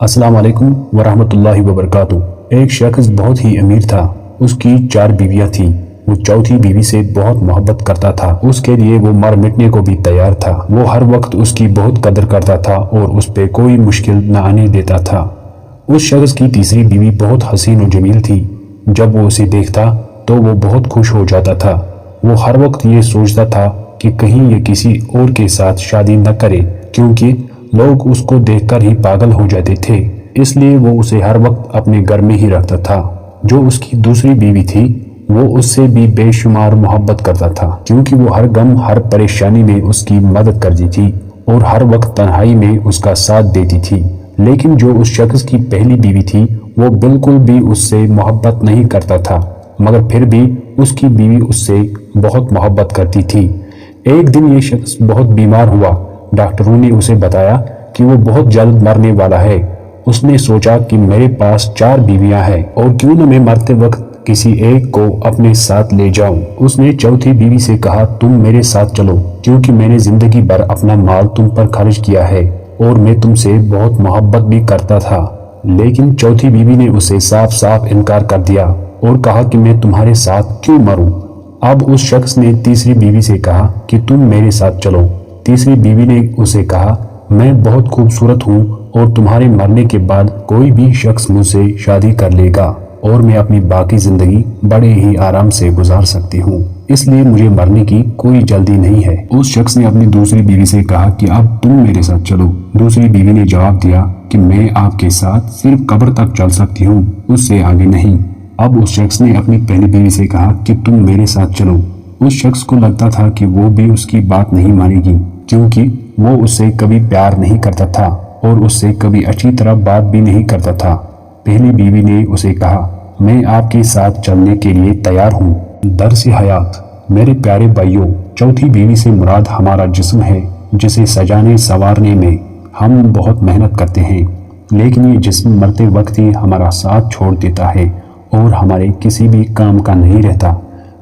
السلام علیکم ورحمۃ اللہ وبرکاتہ۔ ایک شخص بہت ہی امیر تھا۔ اس کی 4 بیویاں تھیں۔ وہ چوتھی بیوی سے بہت محبت کرتا تھا۔ اس کے لیے وہ مر مٹنے کو بھی تیار تھا۔ وہ ہر وقت اس کی بہت قدر کرتا تھا اور اس پہ کوئی مشکل نہ آنے دیتا تھا۔ اس شخص کی تیسری بیوی بہت حسین و جمیل تھی۔ جب وہ اسے دیکھتا تو وہ بہت خوش ہو جاتا تھا۔ وہ ہر وقت یہ سوچتا تھا کہ کہیں یہ کسی اور کے ساتھ شادی نہ کرے، کیونکہ لوگ اس کو دیکھ کر ہی پاگل ہو جاتے تھے۔ اس لیے وہ اسے ہر وقت اپنے گھر میں ہی رکھتا تھا۔ جو اس کی دوسری بیوی تھی وہ اس سے بھی بے شمار محبت کرتا تھا، کیونکہ وہ ہر غم ہر پریشانی میں اس کی مدد کرتی تھی اور ہر وقت تنہائی میں اس کا ساتھ دیتی تھی۔ لیکن جو اس شخص کی پہلی بیوی تھی وہ بالکل بھی اس سے محبت نہیں کرتا تھا، مگر پھر بھی اس کی بیوی اس سے بہت محبت کرتی تھی۔ ایک دن یہ شخص بہت بیمار ہوا۔ ڈاکٹروں نے اسے بتایا کہ وہ بہت جلد مرنے والا ہے۔ اس نے سوچا کہ میرے پاس 4 بیویاں ہیں اور کیوں نہ میں مرتے وقت کسی ایک کو اپنے ساتھ لے جاؤں۔ اس نے چوتھی بیوی سے کہا، تم میرے ساتھ چلو، کیونکہ میں نے زندگی بھر اپنا مال تم پر خرچ کیا ہے اور میں تم سے بہت محبت بھی کرتا تھا۔ لیکن چوتھی بیوی نے اسے صاف صاف انکار کر دیا اور کہا کہ میں تمہارے ساتھ کیوں مروں۔ اب اس شخص نے تیسری بیوی سے کہا کہ تم میرے ساتھ چلو۔ تیسری بیوی نے اسے کہا، میں بہت خوبصورت ہوں اور تمہارے مرنے کے بعد کوئی بھی شخص مجھ سے شادی کر لے گا اور میں اپنی باقی زندگی بڑے ہی آرام سے گزار سکتی ہوں، اس لیے مجھے مرنے کی کوئی جلدی نہیں ہے۔ اس شخص نے اپنی دوسری بیوی سے کہا کہ اب تم میرے ساتھ چلو۔ دوسری بیوی نے جواب دیا کہ میں آپ کے ساتھ صرف قبر تک چل سکتی ہوں، اس سے آگے نہیں۔ اب اس شخص نے اپنی پہلی بیوی سے کہا کہ تم میرے ساتھ چلو۔ اس شخص کو لگتا تھا کہ وہ بھی اس کی بات نہیں مانے گی، کیونکہ وہ اس سے کبھی پیار نہیں کرتا تھا اور اس سے کبھی اچھی طرح بات بھی نہیں کرتا تھا۔ پہلی بیوی نے اسے کہا، میں آپ کے ساتھ چلنے کے لیے تیار ہوں۔ درس حیات، میرے پیارے بھائیوں، چوتھی بیوی سے مراد ہمارا جسم ہے، جسے سجانے سنوارنے میں ہم بہت محنت کرتے ہیں، لیکن یہ جسم مرتے وقت ہی ہمارا ساتھ چھوڑ دیتا ہے اور ہمارے کسی بھی کام کا نہیں رہتا۔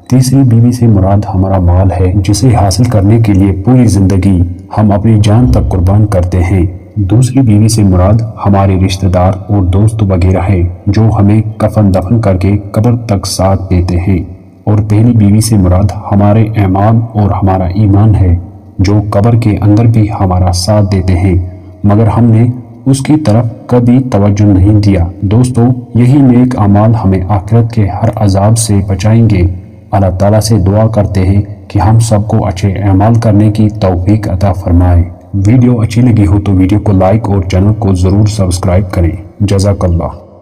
تیسری بیوی سے مراد ہمارا مال ہے، جسے حاصل کرنے کے لیے پوری زندگی ہم اپنی جان تک قربان کرتے ہیں۔ دوسری بیوی سے مراد ہمارے رشتہ دار اور دوست وغیرہ ہیں، جو ہمیں کفن دفن کر کے قبر تک ساتھ دیتے ہیں۔ اور پہلی بیوی سے مراد ہمارے اعمال اور ہمارا ایمان ہے، جو قبر کے اندر بھی ہمارا ساتھ دیتے ہیں، مگر ہم نے اس کی طرف کبھی توجہ نہیں دیا۔ دوستو، یہی نیک اعمال ہمیں آخرت کے ہر عذاب سے بچائیں گے۔ اللہ تعالیٰ سے دعا کرتے ہیں کہ ہم سب کو اچھے اعمال کرنے کی توفیق عطا فرمائے۔ ویڈیو اچھی لگی ہو تو ویڈیو کو لائک اور چینل کو ضرور سبسکرائب کریں۔ جزاک اللہ۔